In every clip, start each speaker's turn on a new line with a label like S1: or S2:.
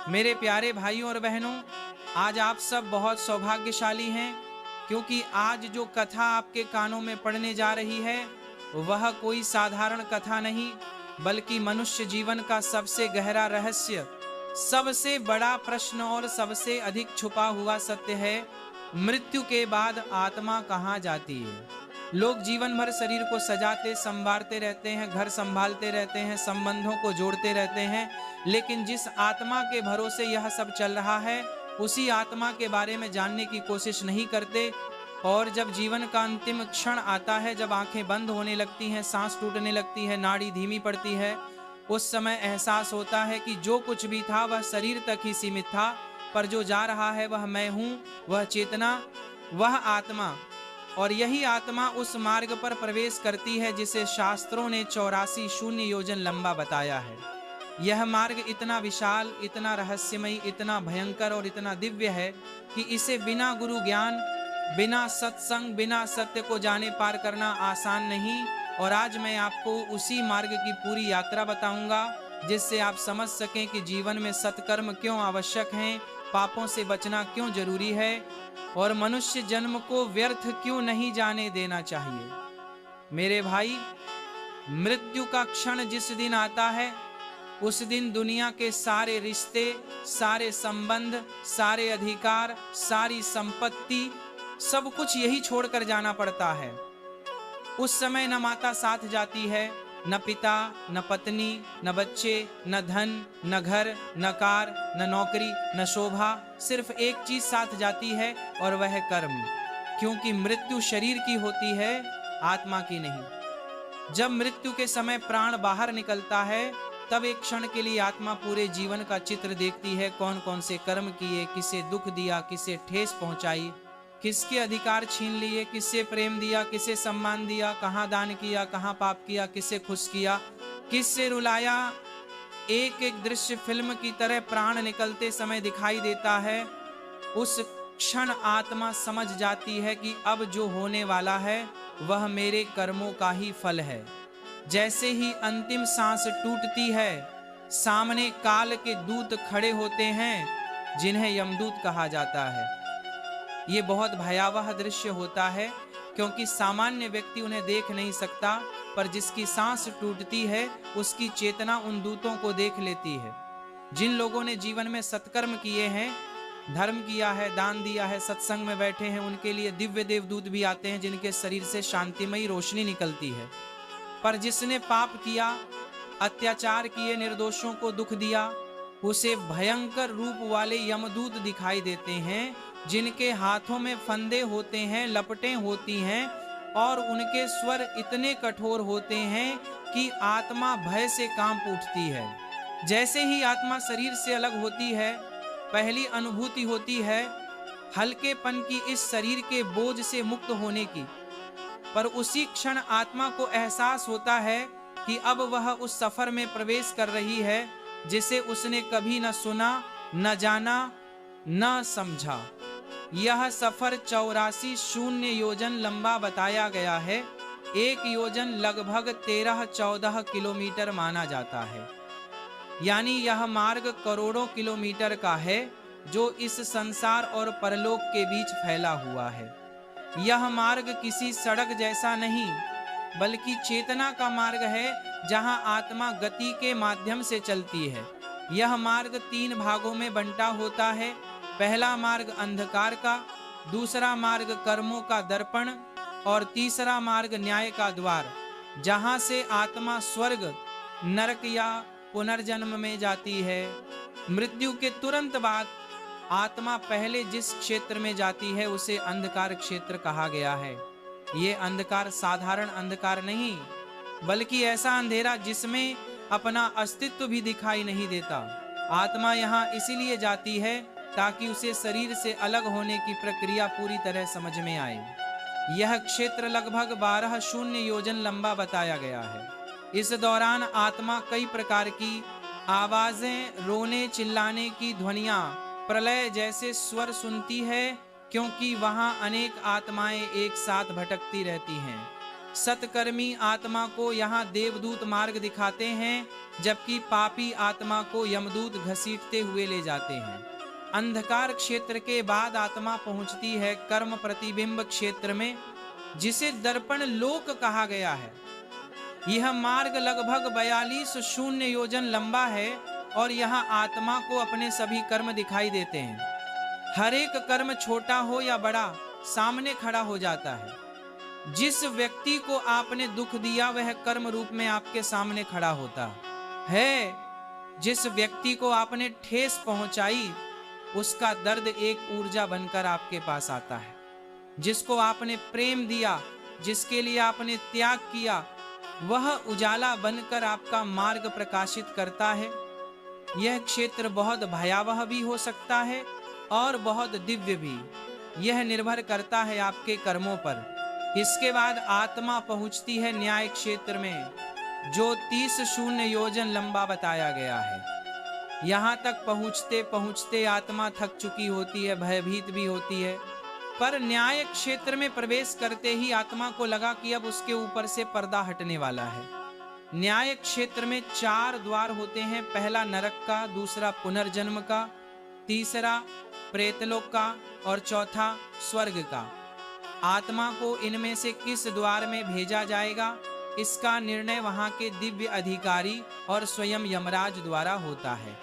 S1: मेरे प्यारे भाइयों और बहनों, आज आप सब बहुत सौभाग्यशाली हैं, क्योंकि आज जो कथा आपके कानों में पड़ने जा रही है वह कोई साधारण कथा नहीं, बल्कि मनुष्य जीवन का सबसे गहरा रहस्य, सबसे बड़ा प्रश्न और सबसे अधिक छुपा हुआ सत्य है। मृत्यु के बाद आत्मा कहाँ जाती है? लोग जीवन भर शरीर को सजाते संवारते रहते हैं, घर संभालते रहते हैं, संबंधों को जोड़ते रहते हैं, लेकिन जिस आत्मा के भरोसे यह सब चल रहा है, उसी आत्मा के बारे में जानने की कोशिश नहीं करते। और जब जीवन का अंतिम क्षण आता है, जब आंखें बंद होने लगती हैं, सांस टूटने लगती है, नाड़ी धीमी पड़ती है, उस समय एहसास होता है कि जो कुछ भी था वह शरीर तक ही सीमित था, पर जो जा रहा है वह मैं हूँ, वह चेतना, वह आत्मा। और यही आत्मा उस मार्ग पर प्रवेश करती है जिसे शास्त्रों ने 84 शून्य योजन लंबा बताया है। यह मार्ग इतना विशाल, इतना रहस्यमयी, इतना भयंकर और इतना दिव्य है कि इसे बिना गुरु ज्ञान, बिना सत्संग, बिना सत्य को जाने पार करना आसान नहीं। और आज मैं आपको उसी मार्ग की पूरी यात्रा बताऊंगा, जिससे आप समझ सकें कि जीवन में सत्कर्म क्यों आवश्यक हैं, पापों से बचना क्यों जरूरी है, और मनुष्य जन्म को व्यर्थ क्यों नहीं जाने देना चाहिए। मेरे भाई, मृत्यु का क्षण जिस दिन आता है, उस दिन दुनिया के सारे रिश्ते, सारे संबंध, सारे अधिकार, सारी संपत्ति, सब कुछ यही छोड़कर जाना पड़ता है। उस समय न माता साथ जाती है, न पिता, न पत्नी, न बच्चे, न धन, न घर, न कार, न नौकरी, न शोभा। सिर्फ एक चीज साथ जाती है, और वह कर्म। क्योंकि मृत्यु शरीर की होती है, आत्मा की नहीं। जब मृत्यु के समय प्राण बाहर निकलता है, तब एक क्षण के लिए आत्मा पूरे जीवन का चित्र देखती है। कौन कौन से कर्म किए, किसे दुख दिया, किसे ठेस पहुंचाई, किसके अधिकार छीन लिए, किससे प्रेम दिया, किसे सम्मान दिया, कहाँ दान किया, कहाँ पाप किया, किससे खुश किया, किससे रुलाया। एक एक दृश्य फिल्म की तरह प्राण निकलते समय दिखाई देता है। उस क्षण आत्मा समझ जाती है कि अब जो होने वाला है वह मेरे कर्मों का ही फल है। जैसे ही अंतिम सांस टूटती है, सामने काल के दूत खड़े होते हैं, जिन्हें यमदूत कहा जाता है। ये बहुत भयावह दृश्य होता है, क्योंकि सामान्य व्यक्ति उन्हें देख नहीं सकता, पर जिसकी सांस टूटती है उसकी चेतना उन दूतों को देख लेती है। जिन लोगों ने जीवन में सत्कर्म किए हैं, धर्म किया है, दान दिया है, सत्संग में बैठे हैं, उनके लिए दिव्य देवदूत भी आते हैं, जिनके शरीर से शांतिमयी रोशनी निकलती है। पर जिसने पाप किया, अत्याचार किए, निर्दोषों को दुख दिया, उसे भयंकर रूप वाले यमदूत दिखाई देते हैं, जिनके हाथों में फंदे होते हैं, लपटें होती हैं, और उनके स्वर इतने कठोर होते हैं कि आत्मा भय से कांप उठती है। जैसे ही आत्मा शरीर से अलग होती है, पहली अनुभूति होती है हल्केपन की, इस शरीर के बोझ से मुक्त होने की। पर उसी क्षण आत्मा को एहसास होता है कि अब वह उस सफर में प्रवेश कर रही है जिसे उसने कभी न सुना, न जाना, न समझा। यह सफर 84 शून्य योजन लंबा बताया गया है। एक योजन लगभग 13-14 किलोमीटर माना जाता है। यानी यह मार्ग करोड़ों किलोमीटर का है, जो इस संसार और परलोक के बीच फैला हुआ है। यह मार्ग किसी सड़क जैसा नहीं, बल्कि चेतना का मार्ग है, जहां आत्मा गति के माध्यम से चलती है। यह मार्ग 3 भागों में बंटा होता है। पहला मार्ग अंधकार का, दूसरा मार्ग कर्मों का दर्पण, और तीसरा मार्ग न्याय का द्वार, जहां से आत्मा स्वर्ग, नरक या पुनर्जन्म में जाती है। मृत्यु के तुरंत बाद आत्मा पहले जिस क्षेत्र में जाती है उसे अंधकार क्षेत्र कहा गया है। ये अंधकार साधारण अंधकार नहीं, बल्कि ऐसा अंधेरा जिसमें अपना अस्तित्व भी दिखाई नहीं देता। आत्मा यहाँ इसीलिए जाती है ताकि उसे शरीर से अलग होने की प्रक्रिया पूरी तरह समझ में आए। यह क्षेत्र लगभग 12 शून्य योजन लंबा बताया गया है। इस दौरान आत्मा कई प्रकार की आवाजें, रोने चिल्लाने की ध्वनियां, प्रलय जैसे स्वर सुनती है, क्योंकि वहां अनेक आत्माएं एक साथ भटकती रहती हैं। सत्कर्मी आत्मा को यहाँ देवदूत मार्ग दिखाते हैं, जबकि पापी आत्मा को यमदूत घसीटते हुए ले जाते हैं। अंधकार क्षेत्र के बाद आत्मा पहुंचती है कर्म प्रतिबिंब क्षेत्र में, जिसे दर्पण लोक कहा गया है। यह मार्ग लगभग 42 शून्य योजन लंबा है और यहाँ आत्मा को अपने सभी कर्म दिखाई देते हैं। हर एक कर्म छोटा हो या बड़ा सामने खड़ा हो जाता है। जिस व्यक्ति को आपने दुख दिया वह कर्म रूप में आपके सामने खड़ा होता है। जिस व्यक्ति को आपने ठेस पहुंचाई उसका दर्द एक ऊर्जा बनकर आपके पास आता है। जिसको आपने प्रेम दिया, जिसके लिए आपने त्याग किया, वह उजाला बनकर आपका मार्ग प्रकाशित करता है। यह क्षेत्र बहुत भयावह भी हो सकता है और बहुत दिव्य भी। यह निर्भर करता है आपके कर्मों पर। इसके बाद आत्मा पहुंचती है न्याय क्षेत्र में, जो 30 शून्य योजन लंबा बताया गया है। यहाँ तक पहुँचते पहुँचते आत्मा थक चुकी होती है, भयभीत भी होती है। पर न्याय क्षेत्र में प्रवेश करते ही आत्मा को लगा कि अब उसके ऊपर से पर्दा हटने वाला है। न्याय क्षेत्र में 4 द्वार होते हैं। पहला नरक का, दूसरा पुनर्जन्म का, तीसरा प्रेतलोक का और चौथा स्वर्ग का। आत्मा को इनमें से किस द्वार में भेजा जाएगा, इसका निर्णय वहां के दिव्य अधिकारी और स्वयं यमराज द्वारा होता है।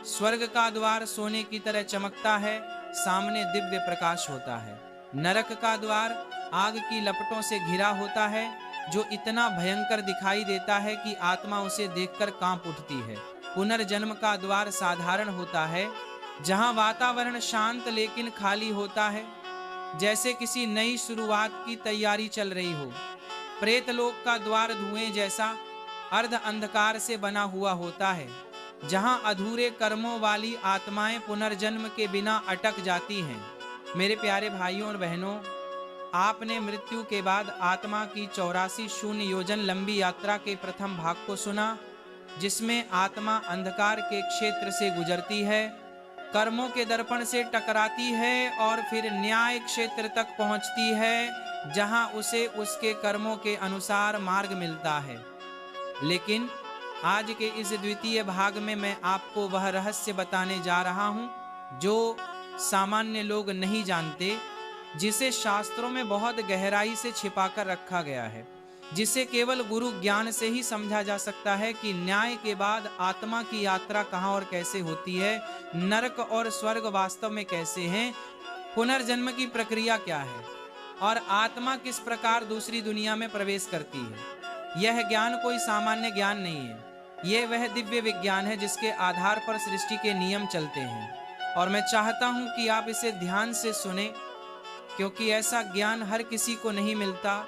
S1: स्वर्ग का द्वार सोने की तरह चमकता है, सामने दिव्य प्रकाश होता है। नरक का द्वार आग की लपटों से घिरा होता है, जो इतना भयंकर दिखाई देता है कि आत्मा उसे देखकर कांप उठती है। पुनर्जन्म का द्वार साधारण होता है, जहां वातावरण शांत लेकिन खाली होता है, जैसे किसी नई शुरुआत की तैयारी चल रही हो। प्रेतलोक का द्वार धुएं जैसा अर्ध अंधकार से बना हुआ होता है, जहां अधूरे कर्मों वाली आत्माएं पुनर्जन्म के बिना अटक जाती हैं। मेरे प्यारे भाइयों और बहनों, आपने मृत्यु के बाद आत्मा की 84 शून्य योजन लंबी यात्रा के प्रथम भाग को सुना, जिसमें आत्मा अंधकार के क्षेत्र से गुजरती है, कर्मों के दर्पण से टकराती है और फिर न्याय क्षेत्र तक पहुंचती है, जहां उसे उसके कर्मों के अनुसार मार्ग मिलता है। लेकिन आज के इस द्वितीय भाग में मैं आपको वह रहस्य बताने जा रहा हूं जो सामान्य लोग नहीं जानते, जिसे शास्त्रों में बहुत गहराई से छिपाकर रखा गया है, जिसे केवल गुरु ज्ञान से ही समझा जा सकता है कि न्याय के बाद आत्मा की यात्रा कहाँ और कैसे होती है, नरक और स्वर्ग वास्तव में कैसे हैं, पुनर्जन्म की प्रक्रिया क्या है और आत्मा किस प्रकार दूसरी दुनिया में प्रवेश करती है। यह ज्ञान कोई सामान्य ज्ञान नहीं है, यह वह दिव्य विज्ञान है जिसके आधार पर सृष्टि के नियम चलते हैं। और मैं चाहता हूं कि आप इसे ध्यान से सुने, क्योंकि ऐसा ज्ञान हर किसी को नहीं मिलता,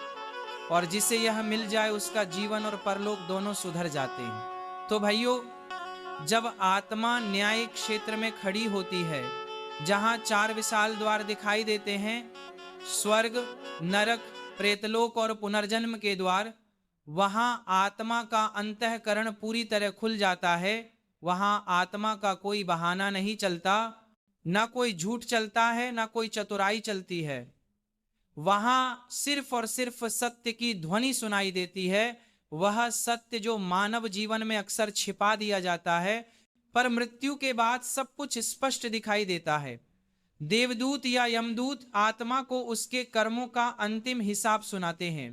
S1: और जिसे यह मिल जाए उसका जीवन और परलोक दोनों सुधर जाते हैं। तो भाइयों, जब आत्मा न्याय क्षेत्र में खड़ी होती है, जहां 4 विशाल द्वार दिखाई देते हैं, स्वर्ग, नरक, प्रेतलोक और पुनर्जन्म के द्वार, वहां आत्मा का अंतःकरण पूरी तरह खुल जाता है। वहां आत्मा का कोई बहाना नहीं चलता, ना कोई झूठ चलता है, ना कोई चतुराई चलती है। वहां सिर्फ और सिर्फ सत्य की ध्वनि सुनाई देती है, वह सत्य जो मानव जीवन में अक्सर छिपा दिया जाता है, पर मृत्यु के बाद सब कुछ स्पष्ट दिखाई देता है। देवदूत या यमदूत आत्मा को उसके कर्मों का अंतिम हिसाब सुनाते हैं।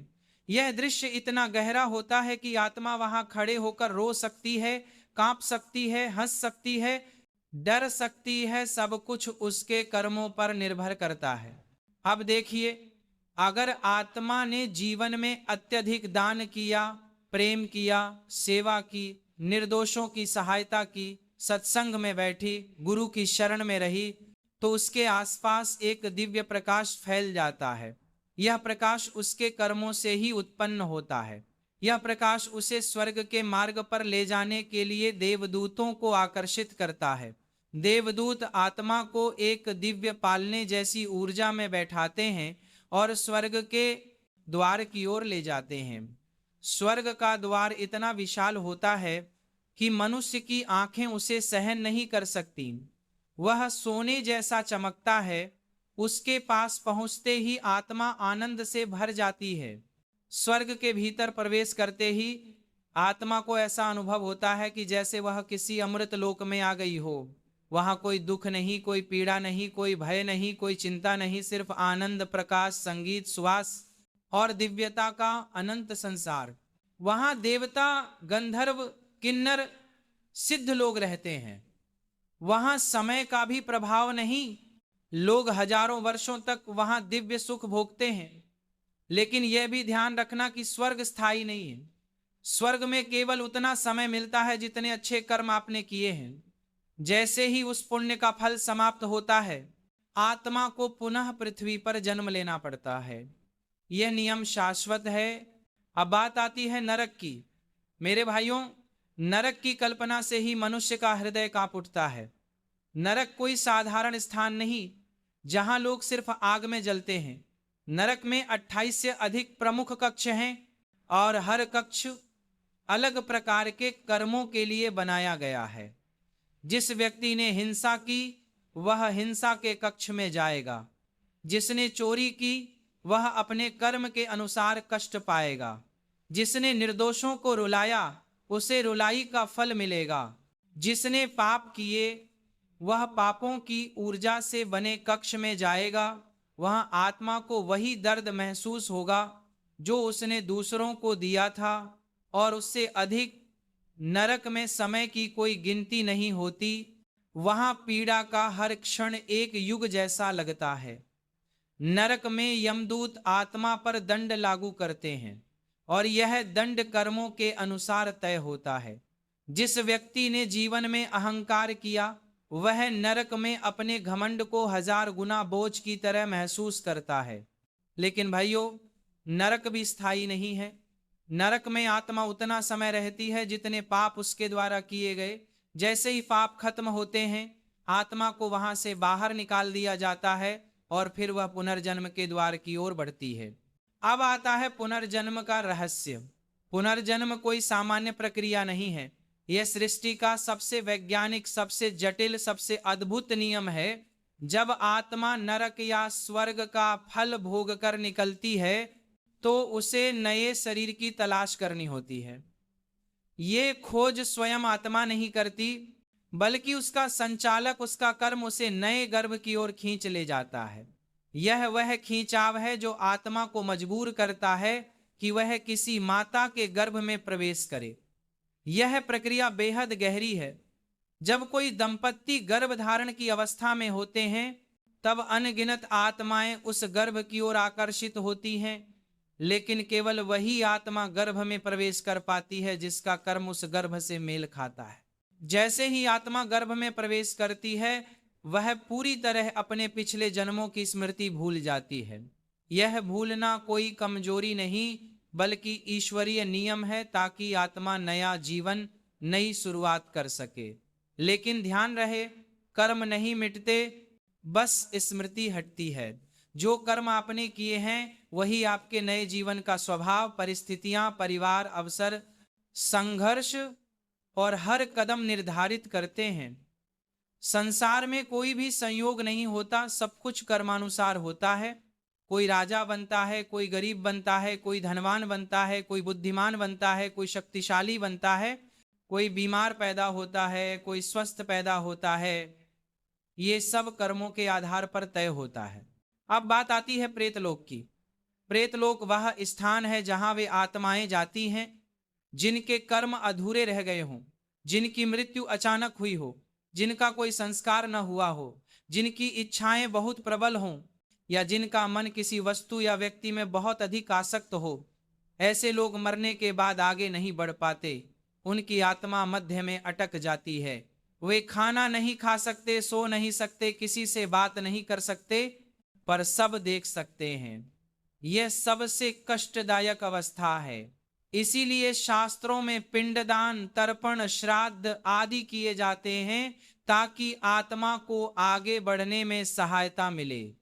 S1: यह दृश्य इतना गहरा होता है कि आत्मा वहां खड़े होकर रो सकती है, कांप सकती है, हंस सकती है, डर सकती है। सब कुछ उसके कर्मों पर निर्भर करता है। अब देखिए, अगर आत्मा ने जीवन में अत्यधिक दान किया, प्रेम किया, सेवा की, निर्दोषों की सहायता की, सत्संग में बैठी, गुरु की शरण में रही, तो उसके आसपास एक दिव्य प्रकाश फैल जाता है। यह प्रकाश उसके कर्मों से ही उत्पन्न होता है। यह प्रकाश उसे स्वर्ग के मार्ग पर ले जाने के लिए देवदूतों को आकर्षित करता है। देवदूत आत्मा को एक दिव्य पालने जैसी ऊर्जा में बैठाते हैं और स्वर्ग के द्वार की ओर ले जाते हैं। स्वर्ग का द्वार इतना विशाल होता है कि मनुष्य की आंखें उसे सहन नहीं कर सकती। वह सोने जैसा चमकता है। उसके पास पहुंचते ही आत्मा आनंद से भर जाती है। स्वर्ग के भीतर प्रवेश करते ही आत्मा को ऐसा अनुभव होता है कि जैसे वह किसी अमृत लोक में आ गई हो। वहां कोई दुख नहीं, कोई पीड़ा नहीं, कोई भय नहीं, कोई चिंता नहीं, सिर्फ आनंद, प्रकाश, संगीत, श्वास और दिव्यता का अनंत संसार। वहां देवता, गंधर्व, किन्नर, सिद्ध लोग रहते हैं। वहां समय का भी प्रभाव नहीं। लोग हजारों वर्षों तक वहां दिव्य सुख भोगते हैं। लेकिन यह भी ध्यान रखना कि स्वर्ग स्थायी नहीं है। स्वर्ग में केवल उतना समय मिलता है जितने अच्छे कर्म आपने किए हैं। जैसे ही उस पुण्य का फल समाप्त होता है, आत्मा को पुनः पृथ्वी पर जन्म लेना पड़ता है। यह नियम शाश्वत है। अब बात आती है नरक की। मेरे भाइयों, नरक की कल्पना से ही मनुष्य का हृदय कांप उठता है। नरक कोई साधारण स्थान नहीं जहां लोग सिर्फ आग में जलते हैं। नरक में 28 से अधिक प्रमुख कक्ष हैं और हर कक्ष अलग प्रकार के कर्मों के लिए बनाया गया है। जिस व्यक्ति ने हिंसा की वह हिंसा के कक्ष में जाएगा। जिसने चोरी की वह अपने कर्म के अनुसार कष्ट पाएगा। जिसने निर्दोषों को रुलाया उसे रुलाई का फल मिलेगा। जिसने पाप किए वह पापों की ऊर्जा से बने कक्ष में जाएगा। वह आत्मा को वही दर्द महसूस होगा जो उसने दूसरों को दिया था, और उससे अधिक नरक में समय की कोई गिनती नहीं होती। वहां पीड़ा का हर क्षण एक युग जैसा लगता है। नरक में यमदूत आत्मा पर दंड लागू करते हैं और यह दंड कर्मों के अनुसार तय होता है। जिस व्यक्ति ने जीवन में अहंकार किया वह नरक में अपने घमंड को 1000 गुना बोझ की तरह महसूस करता है। लेकिन भाइयों, नरक भी स्थायी नहीं है। नरक में आत्मा उतना समय रहती है जितने पाप उसके द्वारा किए गए। जैसे ही पाप खत्म होते हैं, आत्मा को वहां से बाहर निकाल दिया जाता है और फिर वह पुनर्जन्म के द्वार की ओर बढ़ती है। अब आता है पुनर्जन्म का रहस्य। पुनर्जन्म कोई सामान्य प्रक्रिया नहीं है। यह सृष्टि का सबसे वैज्ञानिक, सबसे जटिल, सबसे अद्भुत नियम है। जब आत्मा नरक या स्वर्ग का फल भोग कर निकलती है तो उसे नए शरीर की तलाश करनी होती है। ये खोज स्वयं आत्मा नहीं करती, बल्कि उसका संचालक, उसका कर्म उसे नए गर्भ की ओर खींच ले जाता है। यह वह खींचाव है जो आत्मा को मजबूर करता है कि वह किसी माता के गर्भ में प्रवेश करे। यह प्रक्रिया बेहद गहरी है। जब कोई दंपत्ति गर्भ धारण की अवस्था में होते हैं तब अनगिनत आत्माएं उस गर्भ की ओर आकर्षित होती हैं, लेकिन केवल वही आत्मा गर्भ में प्रवेश कर पाती है जिसका कर्म उस गर्भ से मेल खाता है। जैसे ही आत्मा गर्भ में प्रवेश करती है वह पूरी तरह अपने पिछले जन्मों की स्मृति भूल जाती है। यह भूलना कोई कमजोरी नहीं बल्कि ईश्वरीय नियम है, ताकि आत्मा नया जीवन, नई शुरुआत कर सके। लेकिन ध्यान रहे, कर्म नहीं मिटते, बस स्मृति हटती है। जो कर्म आपने किए हैं वही आपके नए जीवन का स्वभाव, परिस्थितियां, परिवार, अवसर, संघर्ष और हर कदम निर्धारित करते हैं। संसार में कोई भी संयोग नहीं होता, सब कुछ कर्मानुसार होता है। कोई राजा बनता है, कोई गरीब बनता है, कोई धनवान बनता है, कोई बुद्धिमान बनता है, कोई शक्तिशाली बनता है, कोई बीमार पैदा होता है, कोई स्वस्थ पैदा होता है। ये सब कर्मों के आधार पर तय होता है। अब बात आती है प्रेतलोक की। प्रेतलोक वह स्थान है जहां वे आत्माएं जाती हैं जिनके कर्म अधूरे रह गए हों, जिनकी मृत्यु अचानक हुई हो, जिनका कोई संस्कार न हुआ हो, जिनकी इच्छाएं बहुत प्रबल हों, या जिनका मन किसी वस्तु या व्यक्ति में बहुत अधिक आसक्त हो। ऐसे लोग मरने के बाद आगे नहीं बढ़ पाते। उनकी आत्मा मध्य में अटक जाती है। वे खाना नहीं खा सकते, सो नहीं सकते, किसी से बात नहीं कर सकते, पर सब देख सकते हैं। यह सबसे कष्टदायक अवस्था है। इसीलिए शास्त्रों में पिंडदान, तर्पण, श्राद्ध आदि किए जाते हैं ताकि आत्मा को आगे बढ़ने में सहायता मिले।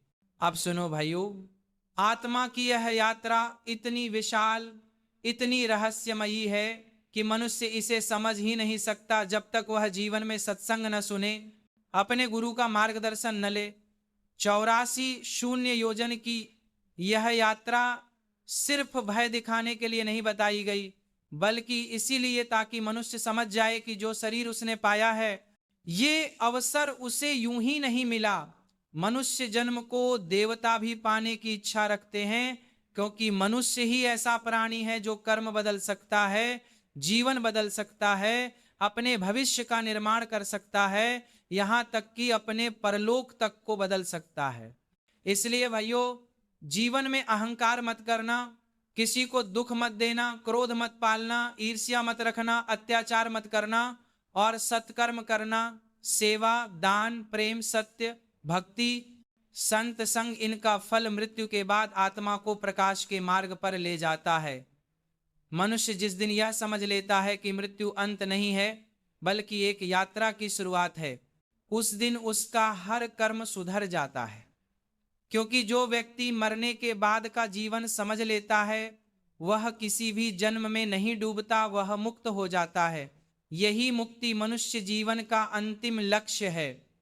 S1: अब सुनो भाइयों, आत्मा की यह यात्रा इतनी विशाल, इतनी रहस्यमयी है कि मनुष्य इसे समझ ही नहीं सकता जब तक वह जीवन में सत्संग न सुने, अपने गुरु का मार्गदर्शन न ले। 84 शून्य योजन की यह यात्रा सिर्फ भय दिखाने के लिए नहीं बताई गई, बल्कि इसीलिए ताकि मनुष्य समझ जाए कि जो शरीर उसने पाया है, ये अवसर उसे यूं ही नहीं मिला। मनुष्य जन्म को देवता भी पाने की इच्छा रखते हैं, क्योंकि मनुष्य ही ऐसा प्राणी है जो कर्म बदल सकता है, जीवन बदल सकता है, अपने भविष्य का निर्माण कर सकता है, यहां तक कि अपने परलोक तक को बदल सकता है। इसलिए भाइयों, जीवन में अहंकार मत करना, किसी को दुख मत देना, क्रोध मत पालना, ईर्ष्या मत रखना, अत्याचार मत करना और सत्कर्म करना, सेवा, दान, प्रेम, सत्य, भक्ति, संत संग, इनका फल मृत्यु के बाद आत्मा को प्रकाश के मार्ग पर ले जाता है। मनुष्य जिस दिन यह समझ लेता है कि मृत्यु अंत नहीं है बल्कि एक यात्रा की शुरुआत है, उस दिन उसका हर कर्म सुधर जाता है। क्योंकि जो व्यक्ति मरने के बाद का जीवन समझ लेता है, वह किसी भी जन्म में नहीं डूबता, वह मुक्त हो जाता है। यही मुक्ति मनुष्य जीवन का अंतिम लक्ष्य है।